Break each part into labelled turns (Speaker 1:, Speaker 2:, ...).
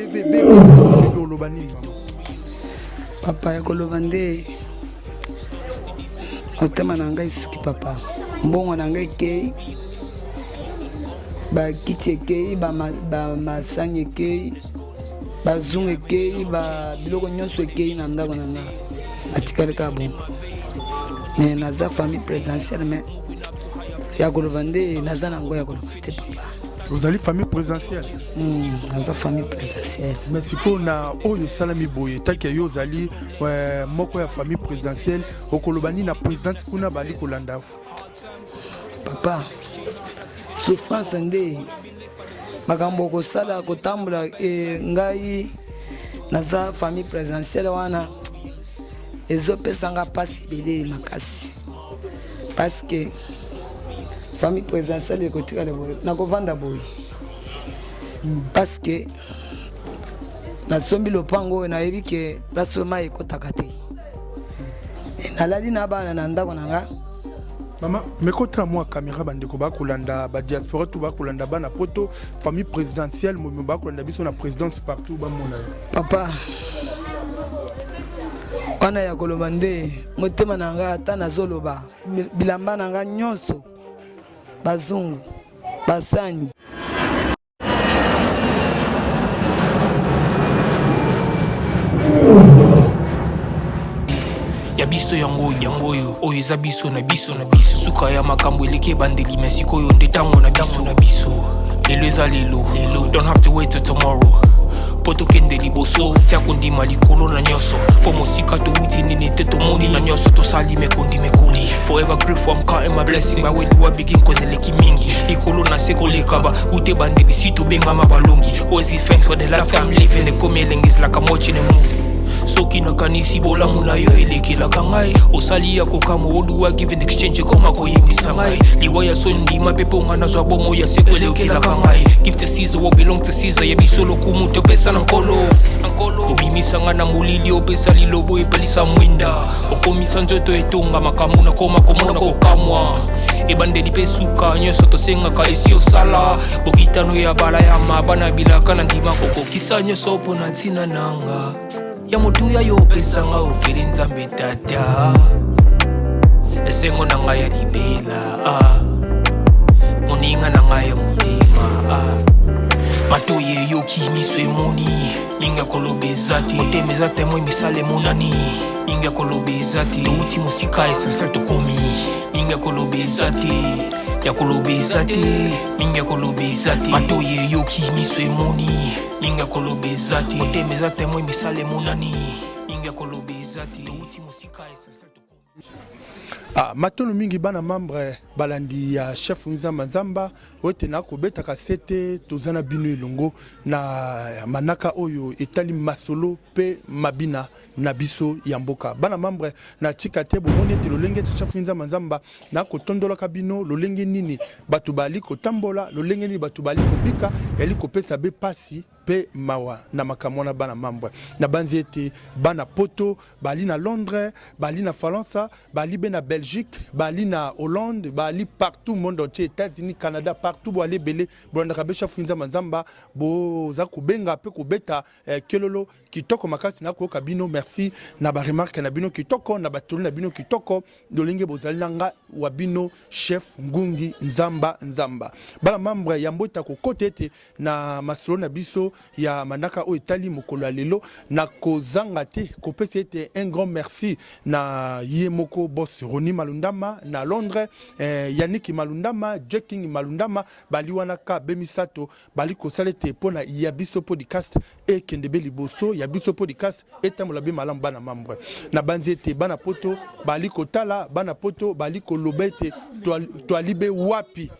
Speaker 1: TV bébé Olobani.
Speaker 2: Papa ya kolobande otema na ngai suki papa mbongo na ngai kei ba kiti kei ba masanye kei ba zunge kei ba biloko nyonso kei na ndako na nga atikali ka bongo mais naza famille présidentielle mais ya kolobande naza na ngo ya kolobande papa.
Speaker 1: Vous allez famille présidentielle.
Speaker 2: Naza famille présidentielle.
Speaker 1: Mais si on a oyo salami boye taki yo zali moko ya famille présidentielle okolobani na présidente kuna bali kolanda.
Speaker 2: Papa souffrance nde makambo kosala kotambula ngai naza famille présidentielle wana ezopesanga pasi ebele makasi parce que famille présidentielle ekotika le boye nakovanda boye parce que nasombi lopango oyo nayebi ke place ma ekotaka te nalali na bana na ndako na nga.
Speaker 1: Maman, mais quand moi caméra bandeko ba kolanda ba diaspora tout ba kolanda ba na poto famille présidentielle mo ba kolanda biso na présidence partout ba mona.
Speaker 2: Papa wana ya kolobande motema na nga ata nazoloba bilamba na nga nyonso bazungu basani
Speaker 3: ya biso yango oyo eza biso na biso suka ya makambo eleke bandeli mesiko oyo nde tango na biso lelo eza lelo don't have to wait till tomorrow poto kende liboso tia kondima likolo na nyonso po mosika touti nini te tomoni na nyonso tosali mekondi mekoli forever grateful I'm counting my blessing my way to a begin cause eleki mingi likolo na se kolekaba ute bandeli si tobengama balongi always give thanks for the life I'm living the coming is like I'm watching a movie soki nakanisi bolamu na yo elekelaka ngai osali ya kokama oluwa give in exchange koma koyebisa ngai liwa ya sondima mpe mpo nga nazwa bomo ya seko elekelaka ngai give to Caesar what belong to Caesar yebiso lokumu topesa na nkolo obimisanga na molili opesa lilobo epelisa mwinda okomisa nzoto etonga makambo nakoma komona kokamwa ebandeli mpe suka nyonso tosengaka esi osala bokitano ya bala ya mabana bilaka na ndima kokokisa nyonso mpo na ntina nanga ya motuya yo pesanga ofeli nzambe tata esengo na ngai ya libela moninga na ngai ya motima matoye yoki miso emoni minga kolobeza te motema eza temo emisala emonani minga kolobeza te touti mosika esansal tokomi minga kolobeza te ya kolobeza te minga kolobeza te matoye yoki miso emoni minga kolobeza te motema eza temo emisala emonani minga kolobeza te touti mosika esansal tokomi.
Speaker 1: Matono mingi bana membre balandi ya chef Nzamba Nzamba ote na kobeta kasete tozana bino elongo na manaka oyo etali masolo pe mabina na biso ya mboka bana membre na tika te bomoni te lolenge te chef Nzamba Nzamba na kotondola kabino lolenge nini batu bali kotambola lolenge nini batu bali kobika yali kopesa be pasi pe mawa na makamona bana membre na banzete bana poto bali na Londres bali na Faransa bali be na Belgique bali na Hollande bali partout monde entier États-Unis Canada partout bo aller belé bonda kabesha funza manzamba bo za kubenga pe kubeta kelolo kitoko makasi na ko kabino merci na ba remarque na bino kitoko na batuli na bino kitoko dolinge bozali nanga wa bino chef Ngungi Nzamba Nzamba bala membre ya mbota ko kotete na masolo na biso ya manaka o etali mokolo lelo na kozanga te ko pese un grand merci na yemoko boss Roni Malundama na Londres Yannick Malundama Jacking Malundama bali wana ka bemisato bali ko salete pona yabiso podcast e kendebe liboso yabiso podcast etamola be malam bana membre na banzete bana poto bali ko tala bana poto bali ko lobete to libe wapi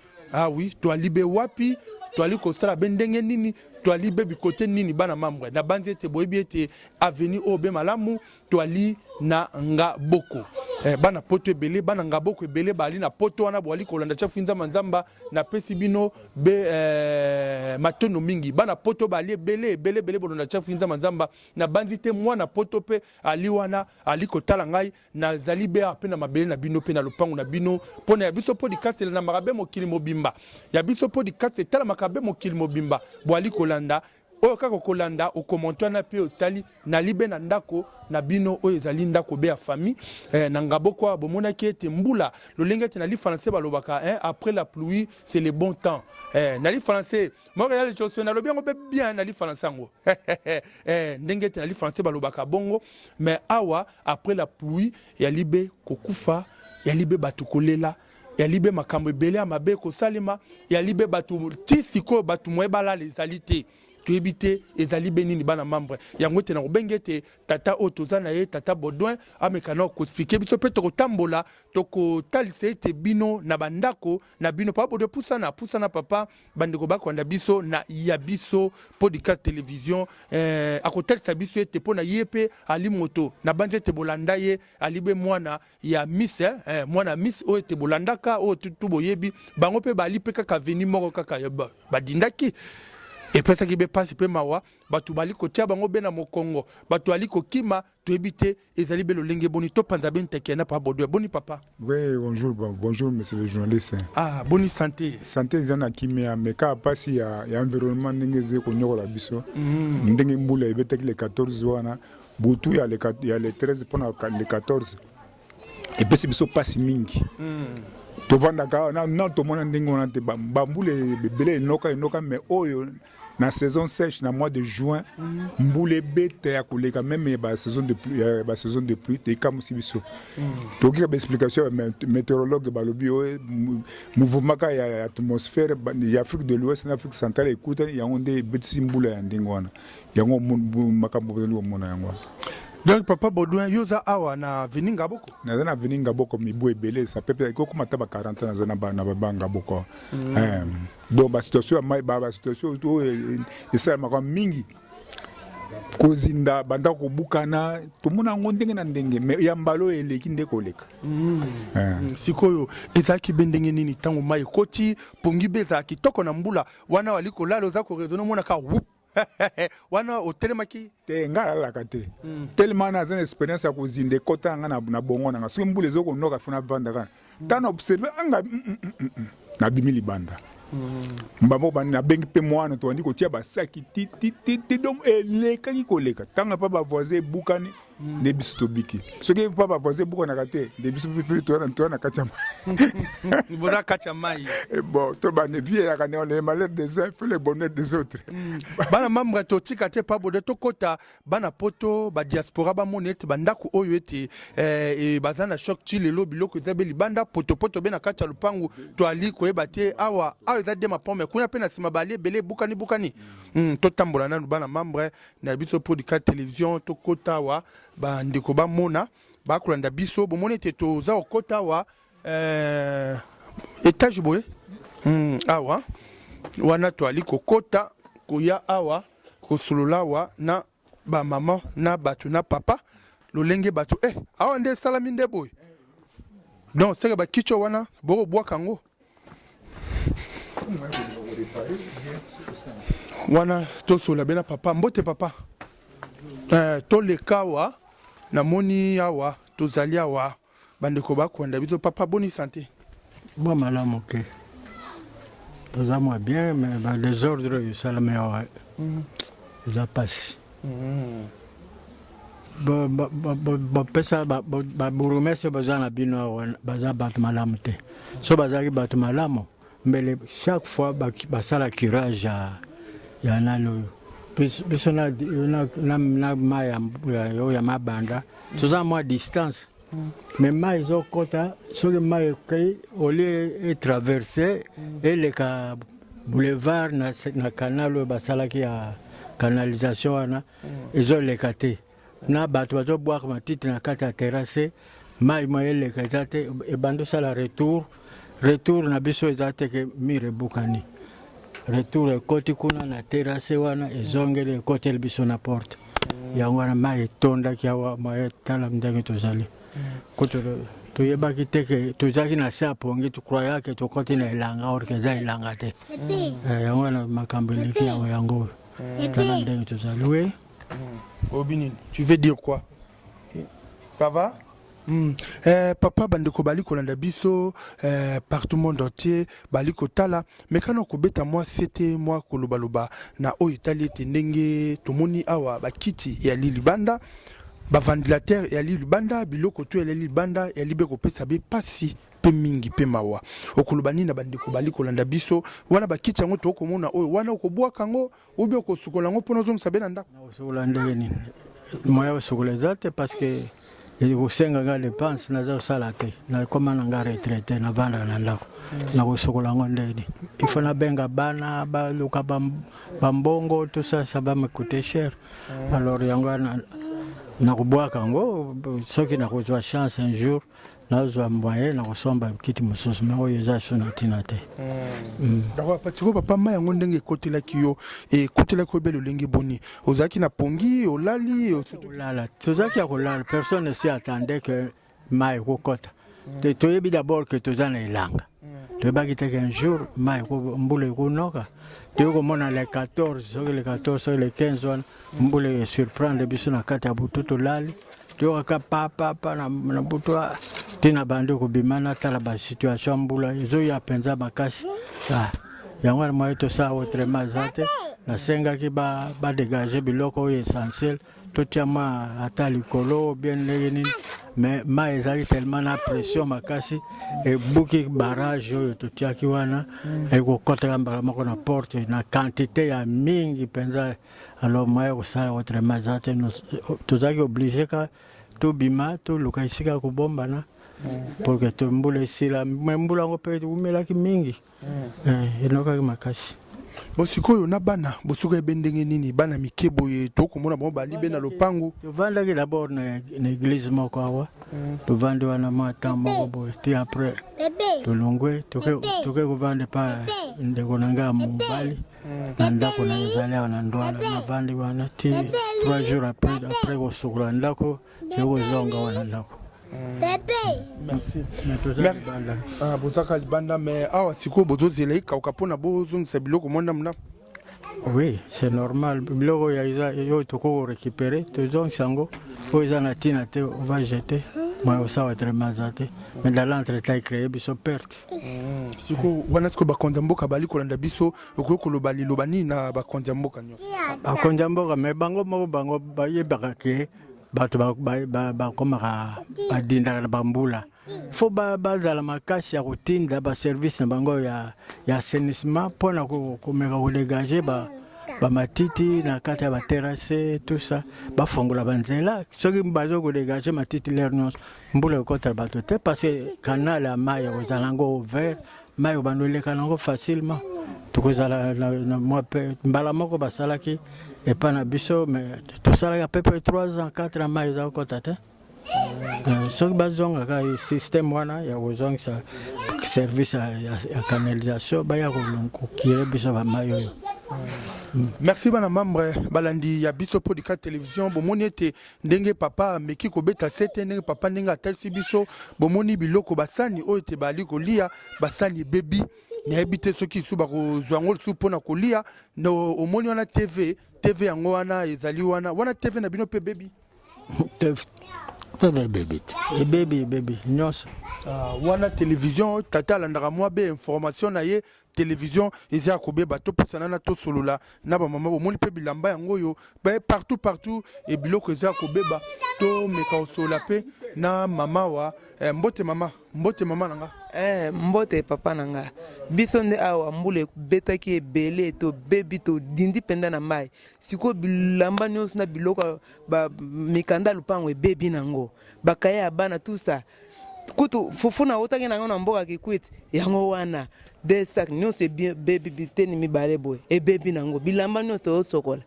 Speaker 1: oui to libe wapi to ali ko sala bendenge nini to ali be bikote nini bana membre na banzete boyebi ete avenue obe malamu to ali na nga boko bana poto ebele bana nga boko ebele bali na poto wana boali kolanda cha Nzamba Nzamba na pesi bino be matono mingi bana poto bali ebele bolanda cha Nzamba Nzamba na banzite mwana poto pe ali wana ali kotala ngai na zali be apena mabele na bino pe na lopango na bino pona ya biso podcast na makabe mokili mobimba ya biso podcast tala makabe mokili mobimba boali kolanda oyo kaka kolanda okommente wana pe otali na libe na ndako na bino oyo ezali ndako be ya famille na ngaboko bomonaki ete mbula lolenge ete nali français balobaka après la pluie c'est le bon temps nali français Montréal chose na lobi ngo be bien nali français ngo ndenge ete nali français balobaka bongo mais awa après la pluie ya libe kokufa ya libe batukolela ya libe makambo ebele ya mabe kosalema ya libe batu ti siko batu moyebala les alités tu éviter ezali benini bana membre yango te na kobengete tata otoza na ye tata Baudouin amekana ko expliquer biso pe to kotambola to ko talisa ete bino na bandako na bino pa Baudouin pusana papa bandeko bakwanda biso na ya biso podcast télévision akotalisa biso ete pona yepe ali moto na banze te bolanda ye alibe mwana ya miss mwana miss o ete bolandaka o tutu boyebi bango pe bali pe kaka veni moko kaka badindaki et puis ça qui be passe pe mawa batu bali ko tia bango be na mokongo batu ali ko kima to ebite ezali be lo lenge boni to panza ben tekena pa Baudouin boni papa.
Speaker 4: Oui, bonjour monsieur le journaliste.
Speaker 1: Ah, bonne santé.
Speaker 4: Santé zana kimia meka pasi ya environnement ndenge ze ko nyokola biso. Ndenge mbula ebeteki le 14 wana butu ya le 13 pona le 14. Et puis biso pasi mingi. Tovanda ka na to mona ndenge ona te bambule bebele enoka mais oyo na saison sèche na mois de juin mbule bete ya koleka même ba saison de pluie te kamusi biso to ki ba explication météorologue balobi mouvement ka ya atmosphère ya Afrique de l'Ouest na Afrique centrale écoute yango nde beti mbula ya ndingwana yango makambo belo mona yango.
Speaker 1: Donc papa Baudouin yoza awa na veninga boko
Speaker 4: na veninga boko mibu ebele ça peut être ko mataba 40 na zona na babanga boko donc ba situation to esa maka mingi kozinda banda ko bukana to mona ngondenge na ndenge mais ya mbalo eleki ndeko leka
Speaker 1: sikoyo ezaki bendenge nini tango mai koti pongi beza kitoko na mbula wana waliko lalo za ko raisonner mona ka wana otelemaki
Speaker 4: te ngala la kate tellement na zone expérience ya kozinde kota nga na bongo na so mbule zo ko noka funa vanda kana tana observer anga na bimili banda mbamo ba na bengi pe mwana to andi ko tia ba saki ti dom eleka ki koleka tanga pa ba voisin bukani de bisto biki so ke pa ba voisin bukana kate de bisto pipi to na kacha
Speaker 1: boda kacha mai
Speaker 4: bon to ba ne vie ya kana on est malheur des uns fait le bonheur des autres
Speaker 1: bana membre to tika te pa boda to kota bana poto ba diaspora ba monete bandako oyo ete e bazana choc ti lelo biloko zabeli banda poto be na kacha lupangu to ali ko ebate awa za de ma pomme kuna pe na sima bale bele bukani to tambola na bana membre na biso podcast télévision to kota wa ba ndiko ba mona ba kulanda biso bo monete to za okota wa étage boye awa wana to ali kokota koya awa kosulula wa na ba maman na batu na papa lolenge batu awa nde salami nde boye donc c'est ba kicho wana bo bwa kango wana to sola bena papa mbote papa to lekawa na moni awa to zali awa bandeko bakwanda biso papa boni santé
Speaker 5: bon malamu ke toza moi bien mais ba les ordres salame awa ça passe ba pesa ba burumese bazana bino baza bat malamu te so bazaki bat malamu mais chaque fois ba sala curage ya nano biso na maya ya mabanda toza moi distance mais mai zo kota so que mai kai ole traverser et le ka boulevard na canal basalaki ya canalisation wana ezo lekate na bato bazo boire matiti na kata terrasse mai mai lekate e bando sala retour na biso ezate ke mire bukani retour koti kuna na terrasse wana ezongele kotel biso na porte yango wana mai tonda kiawa mai tala mdangi tozali koto to yebaki teke tozaki na sa pongi tu croya ke to koti na ilanga or ke za ilanga te yango wana makambo leki yango tala mdangi tozali we
Speaker 1: Obini tu veux dire quoi ça va Papa bandeko bali kolanda biso partout monde entier bali kotala mais kana kobeta moi c'était moi kolobaloba na oyo itali ndenge tomoni awa bakiti ya libanda ba ventilateur ya libanda biloko to ya libanda ya libe kopesa be pasi pe mingi pe mawa okolobani na bandeko bali kolanda biso wana bakiti yango to komona oyo wana okobwa kango obi okosukola ngo pona zo msabena ndako
Speaker 5: na usukola ndenge nini moya usukola zate parce que kusenga nga dépense naza osala te na koma na nga retraité na vanda na ndako na kosokola ngo ndeni il faut na benga bana baluka bambongo tout ça ça va me coûter cher alors yango na kubwaka ngo soki na kozwa chance un jour nazwa moyen na kosomba kiti mosusu mais oyo eza so na tina te
Speaker 1: d'accord parce que papa ma yango ndenge kotelaki yo e kotelaki obelo lenge boni ozaki na pongi olali
Speaker 5: olala tozaki ya kolala personne ne s'y attendait que mai kokota toyebi d'abord que toza na elanga toyebaki te qu'un jour mai mbula ekonoka toyokomona le 14 soki le 14 soki le 15 wana mbula surprendre biso na kati ya butu tolali toyokaka papa na butu tina bandi kobimana tala basituation mbula ezoya mpenza makasi yango wana moye tosala autrement za te nasengaki badégage biloko oyo essentiel totia mwa ata likolo bien ndenge nini mais mai ezalaki tellement na pression makasi ebuki barrage oyo totiaki wana ekokotaka mbala moko na porte na quantité ya mingi mpenza alors moye kosala autrement za te tozalaki oblige ka tobima toluka esika kobombana pour que tout le monde ici là même mbula ngo pe umelaki mingi enokaki makasi
Speaker 1: bosikoyo na bana bosuka ebendenge nini bana mikebo ye to komona bon bali be na lopango
Speaker 5: tovandaki d'abord na église moko awa tovandi wana mata moko boye ti après tolongwe toke kovande pa ndeko na nga mobali na ndako na ezali awa na ndwala navandi wana ti 3 jours après kosukola ndako yokozonga wana ndako
Speaker 1: merci bozaka libanda mais awa sikoyo bozozela ekauka mpona bozongisa biloko monda mna
Speaker 5: oui c'est normal biloko oyo toko récupérer tozongisa yango oyo eza na ntina te ova jeter moya osawa traitement za te mais dans l'entretemps ecreye biso perte
Speaker 1: sikoyo wana sikoyo bakonzi ya mboka bali kolanda biso okoki koloba liloba nini na bakonzi ya mboka nyonso
Speaker 5: bakonzi ya mboka mais bango moko bango bayebaka ke bato bakomaka badindaka na bambula fo bazala makasi ya kotinda baservice na bango ya assainissement mpona komeka kodégage bamatiti na kati ya baterrasse tout ça bafongola banzela soki bazo kodégage matiti lere nyonso mbula ekotala bato te parce que canal ya mai ekozala yango ouvert mai obanda oleka nango facilement tokozala na mwa pe mbala moko basalaki epa na biso mais tosalaki à peu près 3 ans 4 ans mai eza kokota te soki bazongaka système wana ya kozongisa service ya canalisation baya kokire biso bamai oyo
Speaker 1: merci bana membre balandi ya biso podcast télévision bomoni ete ndenge papa meki kobeta sete ndenge papa ndenge atalisi biso bomoni biloko basani oyo ete bali kolia basani bebi nayebi te soki su bakozwa yango su mpona kolia no omoni wana tv yango wana ezali wana tv na bino mpe bebi
Speaker 5: bebi nyonso
Speaker 1: wana télévision tata alandaka mwa be information na ye télévision eza kobeba topesana na tosolola na bamama bomoni mpe bilamba yango oyo partout ebiloko eza kobeba tomeka osolola mpe na mama wa mbote mama na nga
Speaker 6: mbote papa na nga biso nde awa mbula ebetaki ebele tobebi todindi mpenza na mai sikoyo bilamba nyonso na biloko mikanda lupango ebebi nango bakaya ya bana tusa kutu fufu na otaki nango na mboka kikwiti yango wana de sac nyonso ebebi biteni mibale boye ebebi nango bilamba nyonso osokola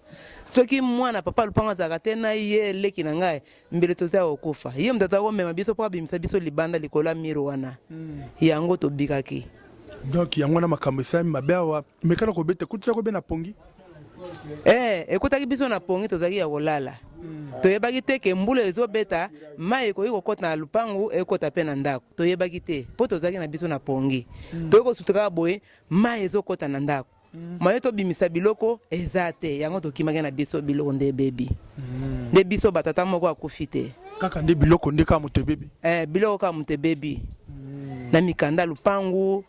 Speaker 6: soki mwana papa lupango azalaka te na ye leki na ngai mbele tozala kokufa ye moto aza komema biso mpo abimisa biso libanda likolo ya miro wana yango tobikaki
Speaker 1: donc yango wana makambo esali mabe awa mekana kobeta kutila kobe na pongi
Speaker 6: ekutaki biso na pongi tozalaki ya kolala toyebaki te ke mbula ezobeta mai ekoki kokota na lupango ekota mpe na ndako toyebaki te mpo tozalaki na biso na pongi toyei kosutuka boye mai ezokota na ndako moyen tobimisa biloko eza te yango tokimaki na biso biloko nde ebebi nde biso batata moko akufi te
Speaker 1: kaka nde biloko nde kaka moto ebebi
Speaker 6: biloko kaka moto ebebi na mikanda lupangu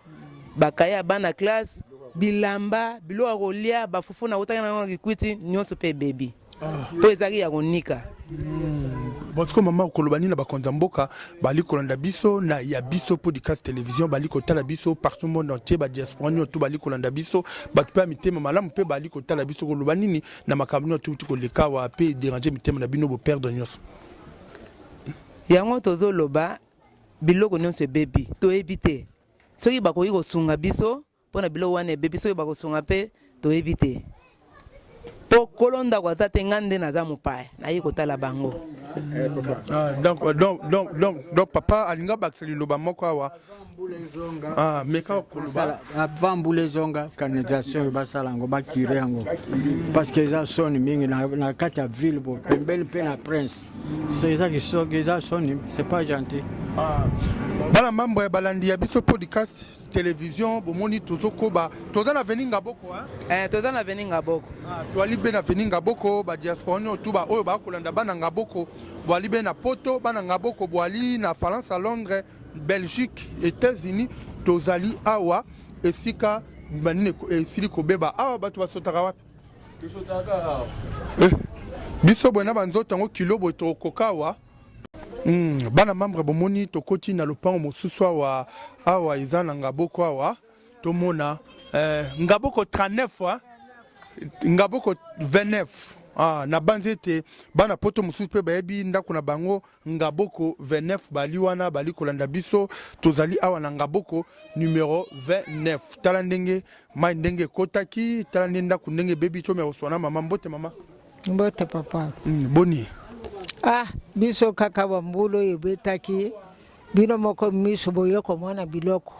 Speaker 6: bakaya bana classe bilamba biloko ya kolia bafufu na kotaki nango kikwiti nyonso mpe ebebi mpo ezalaki ya konika
Speaker 1: bosiko mama koloba nini na bakonza mboka bali kolanda biso na ya biso podcast télévision bali kotala biso partout monde entier ba diaspora nyonso bali kolanda biso bato mpe ya mitema malamu mpe bali kotala biso koloba nini na makambo nyonso tuti koleka wa mpe déranger mitema na bino boperdre nyonso
Speaker 6: yango tozoloba biloko nyonso ebebi toyebi te soki bakoki kosunga biso mpo na biloko wana ebebi soki bakosunga mpe toyebi te po kolonda ko aza te nga nde naza mopaya nayi kotala bango
Speaker 1: donc papa alinga bakisa liloba moko awa meka koloba
Speaker 5: avant mbula ezonga canalisation oyo basala yango bakire yango parce que eza soni mingi na kati ya ville bo pembeni mpe na prince eza kisoki eza soni c'est pas gentil
Speaker 1: bana mambo ya balandi ya biso podcast télévision bomoni tozokoba toza na veninga boko
Speaker 6: toza na veninga boko
Speaker 1: toali be na veninga boko ba diaspora nyonso tu ba oyo bakolanda bana ngaboko boali be na poto bana ngaboko boali na France à Londres Belgique États-Unis tozali awa esika banine esili kobeba awa bato basotaka wapi biso boye na banzoto yango kilo boye tokoka awa bana membre bomoni tokoti na lopango mosusu awa eza na ngaboko awa tomona ngaboko 39 ngaboko 29 na banzi ete bana poto mosusu mpe bayebi ndako na bango ngaboko 29 bali wana bali kolanda biso tozali awa na ngaboko numero 29 tala ndenge mai ndenge ekotaki tala nde ndako ndenge ebebi to meoswana mama mbote mama
Speaker 7: mbote papa
Speaker 1: boni
Speaker 7: biso kaka bambulo ebetaki bino moko miso boye komona biloko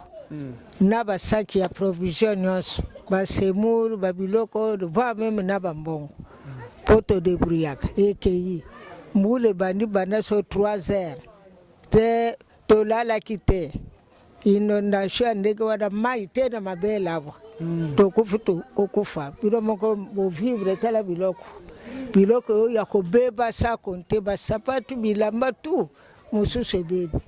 Speaker 7: na basaki ya provision nyonso basemuru babiloko va meme na bambongo poto debruyaka ekei mbule bandi bana so 3 heures te tolalaki te inondation ndenge wana mai te na mabele abo tokufi okufa bino moko bovivre tala biloko oyo ya kobeba sako nte basapatu bilamba tu mosusu ebebi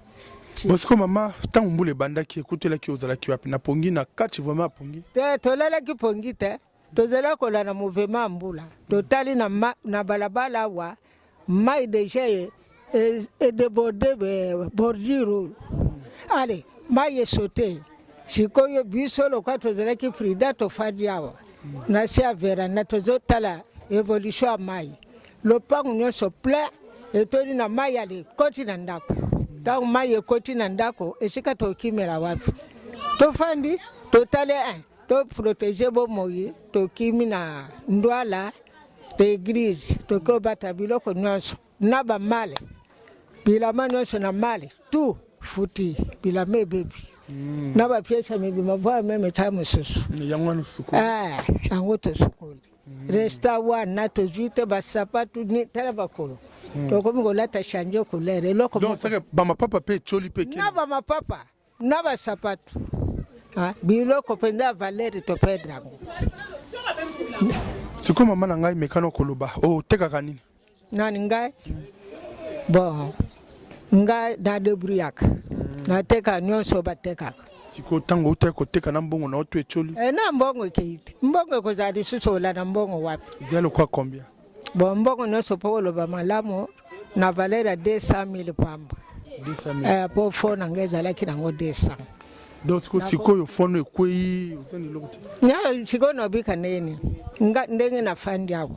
Speaker 1: bosiko mama ntango mbula ebandaki ekutelaki ozalaki wapi na pongi na kati vraimen apongi
Speaker 7: te tolalaki pongi te tozala kola na mouvement ya mbula totali na balabala awa mai deja edeborde bordure oyo ale mai esote sikoyo biso lokwa tozalaki frida tofandi awa na se ya veranda tozotala évolution ya mai lopango nyonso plein etoli na mai ale ekoti na ndako ntango mai ekoti na ndako esika tokimela wapi tofandi totale toprotege bomoi tokimi na ndwala teeglise tokobata biloko nyonso na bamale bilama nyonso na male tu futi bilama ebebi na bapiesa mibima voa meme ta mosusu yango tosukoli resta wana tozwite basapatu ni tala bakolo tokomi kolata change couleur eloko
Speaker 1: bamapapa mpe etioli mpe
Speaker 7: na bamapapa na basapatu biloko mpenza ya valeri topedre yango
Speaker 1: sikoyo mama na ngai mekano koloba otekaka nini
Speaker 7: nani ngai bon ngai nadebruyaka nateka nyonso batekaka
Speaker 1: sikoyo ntango otaki koteka na mbongo na oto etioli
Speaker 7: na mbongo ekeiti mbongo ekozala lisusu ola na mbongo wapi
Speaker 1: ezali lokwa combien
Speaker 7: bon mbongo nyonso mpo koloba malamu na valeur ya 200,000 pamba po fo na ngai ezalaki nango 200
Speaker 1: donc sikoyo fono ekwei ozani eloko te
Speaker 7: sikoyo nobika nini ndenge nafandi awa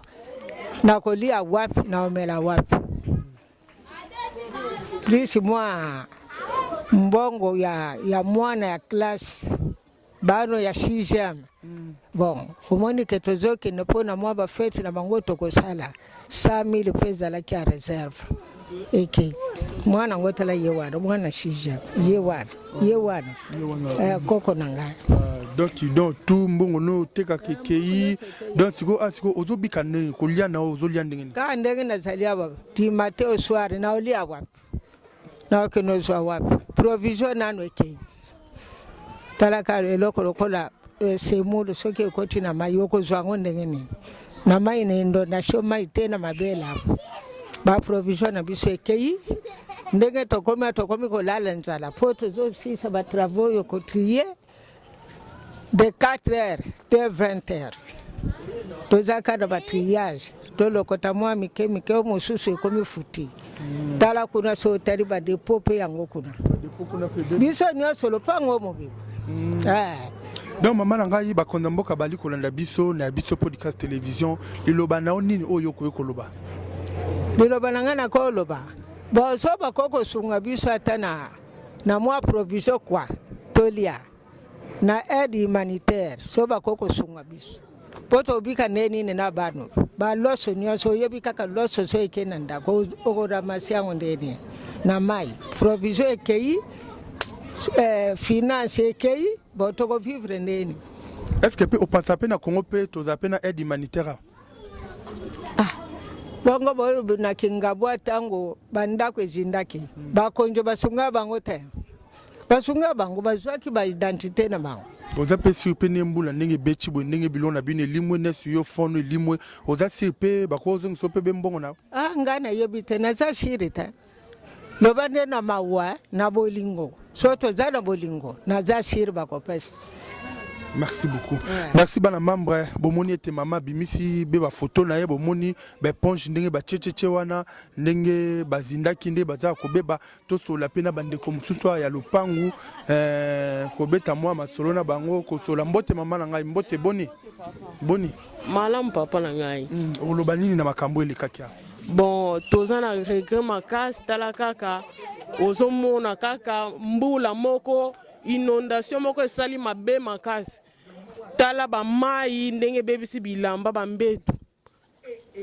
Speaker 7: nakolia wapi naomela wapi plisi mwa mbongo ya mwana ya classe bano ya 6e bon omoni ke tozokende mpona mwa bafete na bango tokosala 100,000 mpe ezalaki ya réserve eke mwana ngo tala ye wana mwana 6e ye wana koko na ngai
Speaker 1: donc tout mbongo no otekaka ekei donc sikoyo ozobika nini kolia na ozolia ndenge nini
Speaker 7: kaka ndenge nazalia baba ti mateo soir naolia wapi naokende ozwa wapi provision nano ekei talaka eloko lokola semulo soki ekoti na mai okozwa yango ndenge nini na mai na indonation mai te na mabele apo baprovision na biso ekei ndenge tokomi kolala nzala po tozosisa batravaux oyo kotrie de 4 heures te 20 heures tozaka na batriage tolokota mwa mike o mosusu ekomi futi tala kuna so otali badepo mpe yango kuna biso nyonso lopango mobimba
Speaker 1: donc mama na ngai bakonda mboka bali kolanda biso na biso podcast télévision liloba nao nini oyo okoki koloba
Speaker 7: liloba na ngai nakoloba boso bakokosunga biso ata na mwa provision kwa tolia na aide humanitaire so bakokosunga biso po tobika ndenini na bano baloso nyonso oyebi kaka loso so eke na ndako okoramasi yango ndeni na mai provision ekei finance ekei bo tokovivre ndeni
Speaker 1: est-ce que opansa mpe na Congo mpe toza mpe na aide humanitaire
Speaker 7: bongo boyo na kingabwa tango bandako ezindaki bakonjo basunga bango te basunga bango bazwaki ba identité na bango
Speaker 1: oza mpe sir mpe ne mbula ndenge beti boye ndenge biloko na bino elimwe nesu yo fono elimwe oza sir mpe bakozongisa mpe bembongo na
Speaker 7: ngai nayebi te naza siri te loba nde na mawa na bolingo so toza na bolingo naza siri bakopesa.
Speaker 1: Merci beaucoup. Merci bana membre bomoni ete mama bimisi be ba photo na ye bomoni be ponge ndenge ba checheche wana ndenge bazindaki nde baza ko beba to sola pena bande ko mususu ya lupangu ko beta mwa masolo na bango ko sola mbote mama na ngai mbote boni
Speaker 8: malam papa na ngai
Speaker 1: oloba nini na makambo elekaki
Speaker 8: bon toza na regret makasi tala kaka ozomona kaka mbula moko inondation moko esali mabe makasi tala bamai ndenge bebisi bilamba bambetu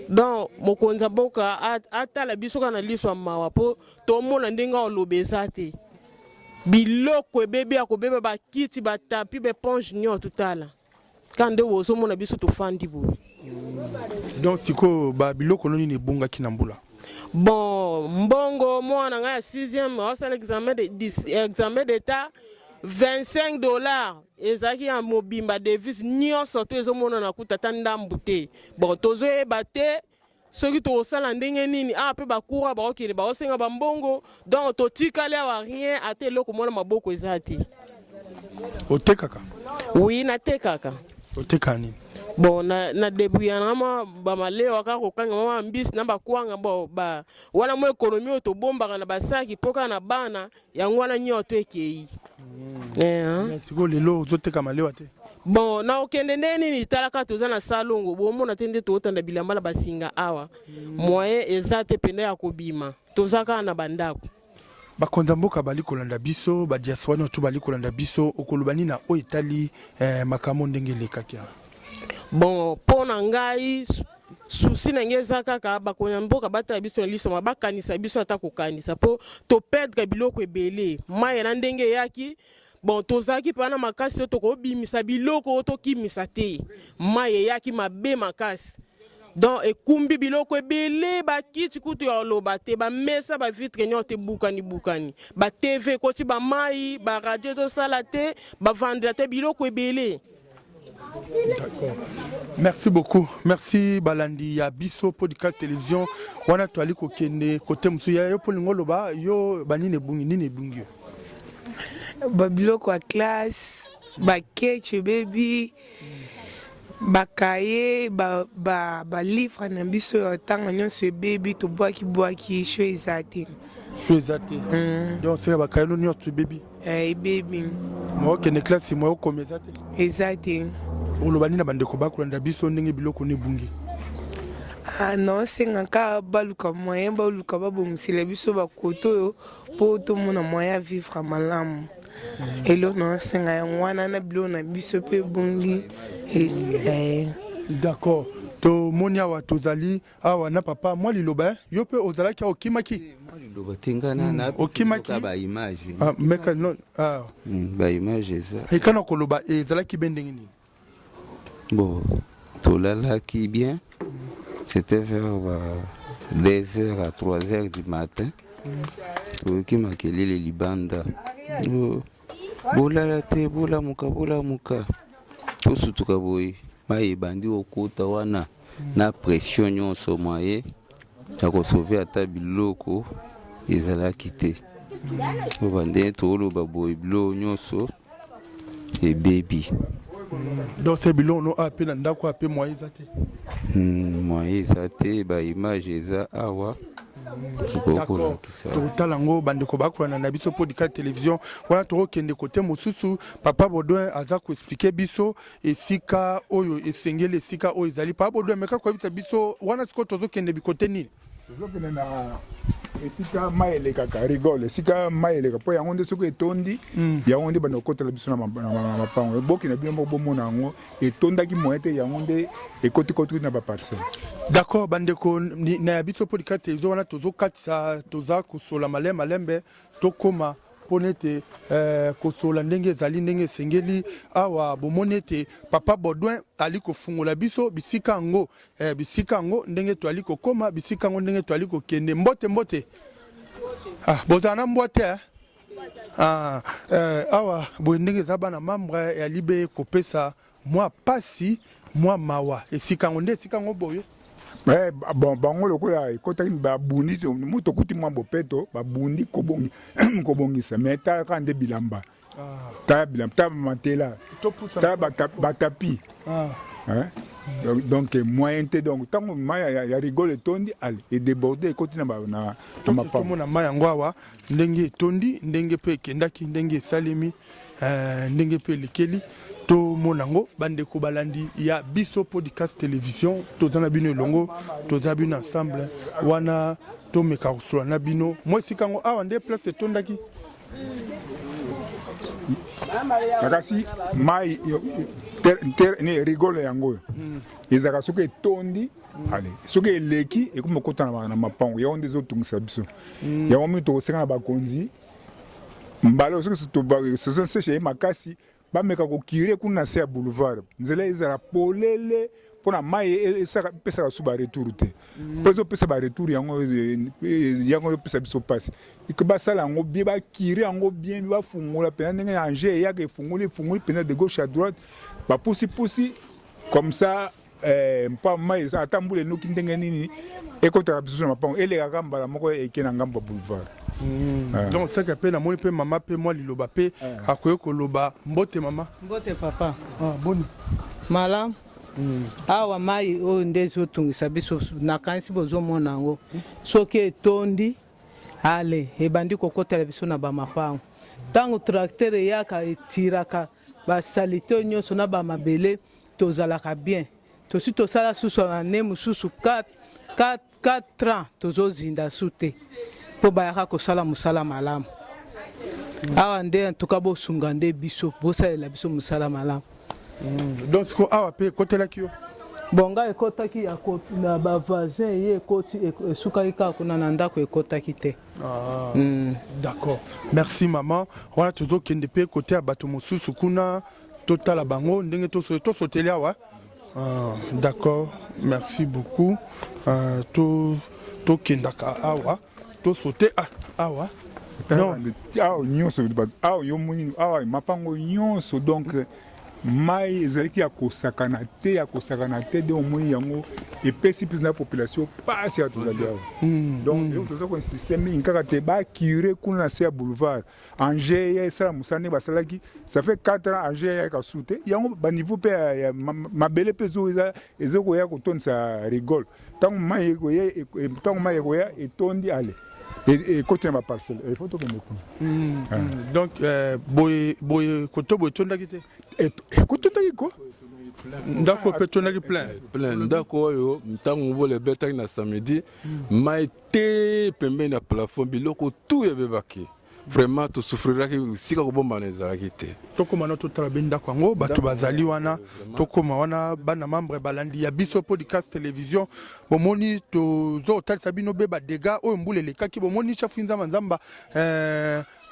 Speaker 8: donc mokonza boka atala biso kana liswa mawa po tomona ndenge olobeza te biloko ebebi akobeba bakiti batapi beponge nyo tutala kande wozomona biso tofandi boye
Speaker 1: donc siko ba biloko noni ne bunga kinambula
Speaker 8: bon mbongo mwana nga ya 6e osala examen d'état $25 ezaki ya mobimba devise nyonso to ezomona na kuta ta ndambu te bon tozoyeba te soki tokosala ndenge nini mpe bakura bakokende bakosenga bambongo donc totikali awa rien ate eloko mwana maboko eza te
Speaker 1: otekaka
Speaker 8: oui natekaka
Speaker 1: oteka nini
Speaker 8: bon na debuyana ma bamaleo kaka kokanga mama mbisi na bakwanga bo wana mo ekonomi oyo tobombaka na basaki mpoka na bana yango wana nyoto ekei
Speaker 1: siko lelo ozoteka malewa te
Speaker 8: bon na okende nde nini talaka toza na salongo bomona te nde tootanda bilamba na basinga awa moyen eza te pende ya kobima toza kaka na bandako
Speaker 1: bakonza mboka bali kolanda biso badiaspora to bali kolanda biso okoloba nini na oyo etali makambo ndenge elekaki
Speaker 8: bon mpo na ngai susi na ngai eza kaka bakonza mboka batala biso na liso bakanisa biso ata kokanisa mpo toperdre biloko ebele mai na ndenge eyaki bon tozalaki mpe na makasi oyo tokobimisa biloko oyo tokimisa te mai eyaki mabe makasi donc ekumbi biloko ebele bakiti kutu ya oloba te bamesa bavitre nyonso te bukani batv ekoti bamai baradio ezosala te bavandela te biloko ebele.
Speaker 1: D'accord. Merci beaucoup. Merci balandi ya biso podcast télévision wana to ali kokende côté musu ya yo polingo loba yo banine bungi nini bungi
Speaker 6: babiloko ya classe bakeche baby bakaye balivre na biso ya ntango nyonso ebebi tobwaki sho eza te
Speaker 1: donc c'est bakaye no nyonso ebebi
Speaker 6: ebebi
Speaker 1: mokende classe mo okoma
Speaker 6: eza te
Speaker 1: oloba nini na bandeko bakolanda biso ndenge biloko ne bungi
Speaker 6: non sengaka baluka moyen baluka babongisela biso bakoto oyo mpo tomona moyen ya vivre malamu elo nasenga yango wana na biloko na biso mpe ebongi
Speaker 1: d'accord tomoni awa tozali awa na papa mwa liloba yo mpe ozalaki okimaki okimaki meka non
Speaker 9: baimage eza
Speaker 1: ekana koloba ezalaki be ndenge nini
Speaker 9: bon tolalaki bien c'était vers 2h à 3h du matin toyoki makelele libanda bolala te bolamuka tosutuka boye mai ebandi okota wana na pression nyonso moye ya kosauve ata biloko ezalaki te obande toloba boye biloko nyonso ebebi
Speaker 1: donc c'est biloko no ape na ndako ape moye eza te
Speaker 9: moye eza te baimage eza awa
Speaker 1: tokotala yango bandeko bakolana na biso podcast télévision wana tokokende kote mosusu papa Baudouin aza koexplike biso esika oyo esengeli esika oyo ezali papa Baudouin meka koyebisa biso wana sikoyo tozokende bikote nini
Speaker 4: tozokende na esika mai elekaka rigole esika mai eleka mpo yango nde soki etondi yango nde banda kokotela biso na mapango eboki na bino moko bomona yango etondaki moyen te yango nde ekotikotiki na baparcelle.
Speaker 1: D'accord bandeko na ya biso podcast télévision wana tozokatisa toza kosola malembe tokoma mpo nete kosola ndenge ezali ndenge esengeli awa bomoni ete papa Baudouin ali kofungola biso bisika yango ndenge toali kokoma bisika yango ndenge toali kokende mbote bozala na mbwa te awa boye ndenge eza bana membre ya libe kopesa mwa pasi mwa mawa esika yango nde esika yango boye
Speaker 4: bon bango lokola ekotaki babundi moto okuti mwa bopeto babundi kobongisa mais talaka nde bilamba tala bilamba tala bamatela tala batapi donc moyen te donc ntango mai ya rigole etondi ale edeborde ekoti na
Speaker 1: mapatomona mai yango awa ndenge etondi ndenge mpe ekendaki ndenge esalemi ndenge mpe elekeli tomona yango bandeko balandi ya biso podcast télévision toza na bino elongo toza bino ensemble wana tomeka kosola na bino mwa esika yango awa nde place etondaki
Speaker 4: nakasi mai ne rigole yango ezalaka soki etondi ale soki eleki ekomi okotana na mapango yango nde ezotungisa biso yango mingi tokoseka na bakonzi mbala soki seshe ye makasi bameka kokire kuna na se ya boulevard nzela ezala polele mpona mai epesaka so baretour te mpo ezopesa baretour yango ezopesa biso mpasi ike basala yango bien bakire yango bien bafungola mpena ndenge ange eyaka efungoli mpena de gauche à droite bapusipusi comme ça mpa mai ata mbula enoki ndenge nini ekotaka biso na mapango elekaka mbala moko eke na ngambo ya boulevard.
Speaker 1: Donc saka pe na moni pe mama pe moi liloba pe akoye koloba mbote mama
Speaker 7: mbote papa boni malam awa mai oyo nde ezotungisa biso nakanisi bozomona yango soki etondi ale ebandi kokotela biso na bamapango ntango tracteur eyaka etiraka basalite oyo nyonso na bamabele tozalaka bien tosi tosala susu ane mosusu 4 ans tozozinda su te mpo bayaka kosala mosala malamu awa nde antuka bosunga nde biso bosalela biso mosala malamu.
Speaker 1: Donc siko awa pe ekotelaki yo
Speaker 7: bonga ekotaki na bavoisin ye ekoti esukaki kaka kuna na ndako ekotaki te.
Speaker 1: D'accord, merci maman wana tozokende mpe kote ya bato mosusu kuna totala bango ndenge tosoteli awa. D'accord, merci beaucoup. Tokendaka awa tosote awa
Speaker 4: non awa nyonso awa yo moni awa mapango nyonso donc mai ezalaki ya kosakana te de omoni yango epesi mpesi na population pasi ya tozali awa donc toza koinsiste mingi kaka te bakire kuna na se ya boulevard ange ya esala mosala nde basalaki ça fait 4 ans ange yayaka su te yango baniveau mpe ya mabele mpe ezokoya kotondisa rigole ntango mai ekoya etondi ale ekoti na baparcelle efo tokende kuna
Speaker 1: donc boye koto boye etondaki te
Speaker 4: ekotondaki ko
Speaker 1: ndako mpe etondaki plein
Speaker 10: ndako oyo ntango bola ebetaki na samedi mai te pembeni ya plafond biloko tu ebebaki vraiment tosouffriraki sika kobombana ezalaki te
Speaker 1: tokoma na totala be ndako yango bato bazali wana tokoma wana bana membre balandi ya biso podcast télévision bomoni tozotalisa bino be badega oyo mbula elekaki bomoni chafu nzamba nzamba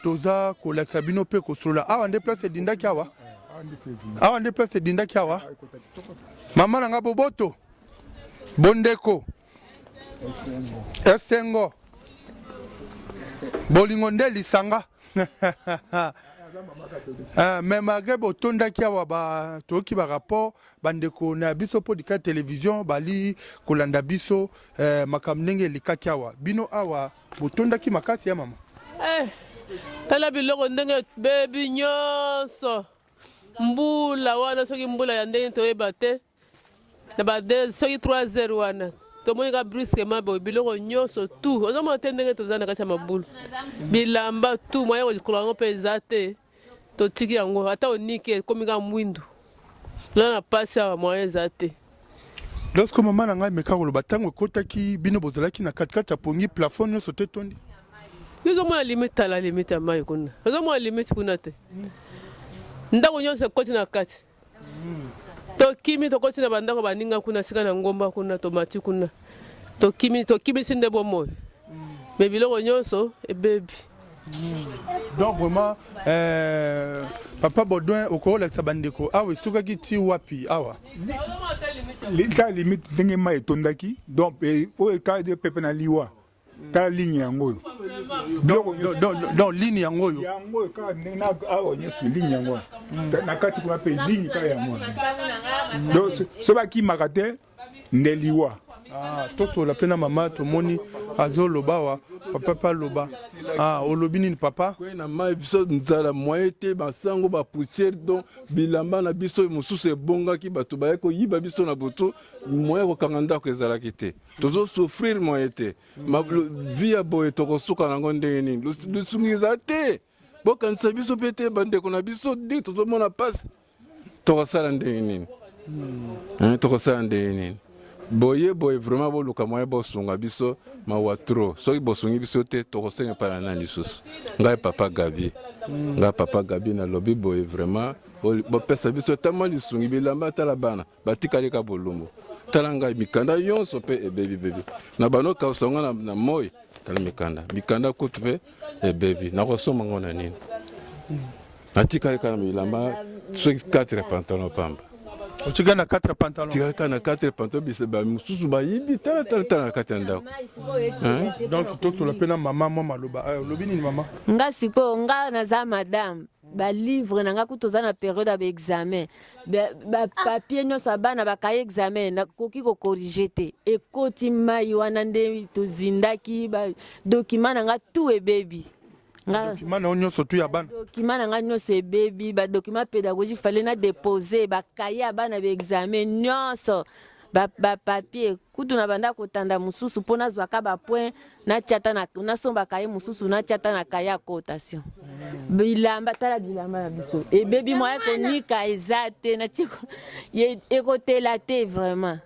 Speaker 1: toza kolakisa bino mpe kosolola awa nde place edindaki awa nde place edindaki awa mama nanga boboto bondeko esengo bolingo nde lisanga mais malgré botondaki awa toyoki barapport bandeko na biso mpo dika télévision bali kolanda biso makambo ndenge elekaki awa bino awa botondaki makasi ya mama
Speaker 8: tala biloko ndenge bebi nyonso mbula wana soki mbula ya ndenge toyeba te na bade soki 3h wana tomonika brusquement boye biloko nyonso tu ozomona te ndenge toza na kati ya mabulu bilamba tu moya kolikola yango mpe eza te totiki yango ata oniki ekomika mwindu toza na pasi awa moya eza te
Speaker 1: lorsque mama na ngai meka koloba ntango ekotaki bino bozalaki na katikati ya pongi plafond nyonso te tondi
Speaker 8: ozomona limite tala limite ya mai kuna ozomona limite kuna te ndako nyonso ekoti na kati tokimi tokoti na bandako baninga kuna sika na ngomba kuna tomati kuna tokimi sinde bomoyo me biloko nyonso ebebi
Speaker 1: donc vraiment papa Baudouin okolakisa bandeko awa esukaki ti wapi awa
Speaker 4: ta limite ndenge mai etondaki donc oyo ekade pepe na liwa ta ligne yango oyo
Speaker 1: donc ligne yango oyo
Speaker 4: kaka ndenge awa nyonso ligne yango na kati kuna mpe ligne kaka yango donc so bakimaka te nde liwa
Speaker 1: tosola mpe na mama tomoni azoloba awa papa pa loba olobi nini papa
Speaker 10: na mai biso nzala moye te basango bapoussière donc bilamba na biso mosusu ebongaki bato baye koyiba biso na butu moye kokanga ndako ezalaki te tozosouffrir moye te vi ya boye tokosuka nango ndenge nini lusungi eza te bokanisa biso mpe te bandeko na biso ndi tozomona mpasi tokosala ndenge nini tokosala ndenge nini boye vraiment boluka moye bosunga biso mawa trop soki bosungi biso te tokosenga mpa na nani lisusu ngai papa gabi nalobi boye vraiment bopesa biso tama lisungi bilamba tala bana batikali ka bolumbu tala ngai mikanda nyonso mpe ebebi na banokausa ngo na moi tala mikanda kutu mpe ebebi nakosomba ngo na nini natikali ka na bilamba soki 4 pantalon pamba
Speaker 1: otika na 4 pantalon
Speaker 10: tika na 4 pantalon biseba mususu bayibi tala na kati ya ndako
Speaker 1: donc tosola mpe na mama mwa maloba olobi nini mama
Speaker 11: nga sikoyo nga naza madame balivre na nga kutoza na periode ya baexamen bapapie nyonso ya bana bakaye examen nakoki kokorige te ekoti mai wana nde tozindaki badokima na nga tu ebebi
Speaker 1: dokima na nyonso tu ya bana
Speaker 11: dokima na nga nyonso ebebi badokima pédagogique fale na dépose bakaye ya bana baexamen nyonso bapapie kutu na banda kotanda mosusu mpo nazwaka bapoint nasombaka ye mosusu natiata na kaye ya cotation bilamba tala bilamba na biso ebebi moya konika eza te ekotela te vraiment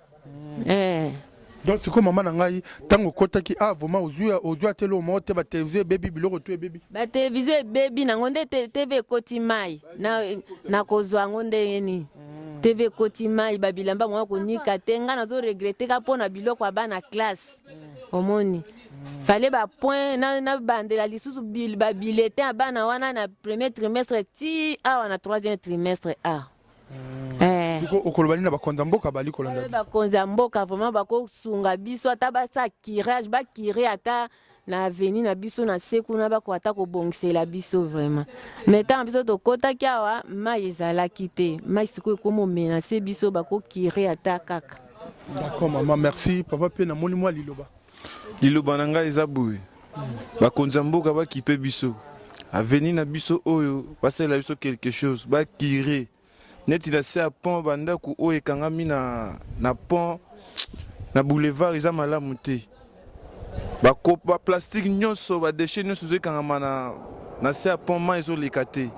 Speaker 1: donc sikoyo mama na ngai ntango okotaki vraiment ozwi atele omo te batelevizio ebebi biloko tu ebebi
Speaker 11: batelevizio ebebi nango nde tv ekoti mai na kozwa yango ndenge nini tv ekoti mai babilamba moya konika te nga nazoregrete ka mpo na biloko ya bana classe omoni fale bapoint na bandela lisusu babiletin ya bana wana na premier trimestre ti awa na 3e trimestre
Speaker 1: okoloba nini na bakonza mboka bali kolanda biso
Speaker 11: bakonza mboka vraiment bakosunga biso ata basa kirage bakire ata na aveni na biso na se kuna bako ata kobongisela biso vraiment mais ntango biso tokotaki awa mai ezalaki te mai sikoyo ekoma omenase biso bakokire ata kaka
Speaker 1: d'accord mama merci papa mpe namoni mwa
Speaker 12: liloba na ngai eza boye bakonza mboka bakipe biso aveni na biso oyo basalela biso quelque chose bakire neti na se ya pont bandako oyo ekangami na pont na boulevard eza malamu te baplastique nyonso badeshe nyonso ezokangama na se ya pont mai ezoleka te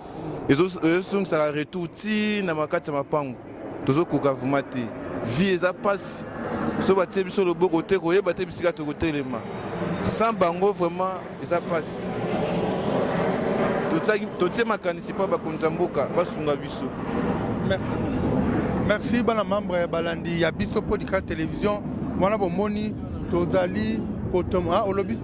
Speaker 12: ezosongisaka retour ti na makati ya mapango tozokoka vuma te vie eza mpasi so batie biso loboko te koyeba te bisika tokotelema sans bango vraiment eza mpasi totie makanisi mpo bakonza mboka basunga biso.
Speaker 1: Merci bana membre balandi ya biso podcast télévision wana bomoni tozali potoma olobi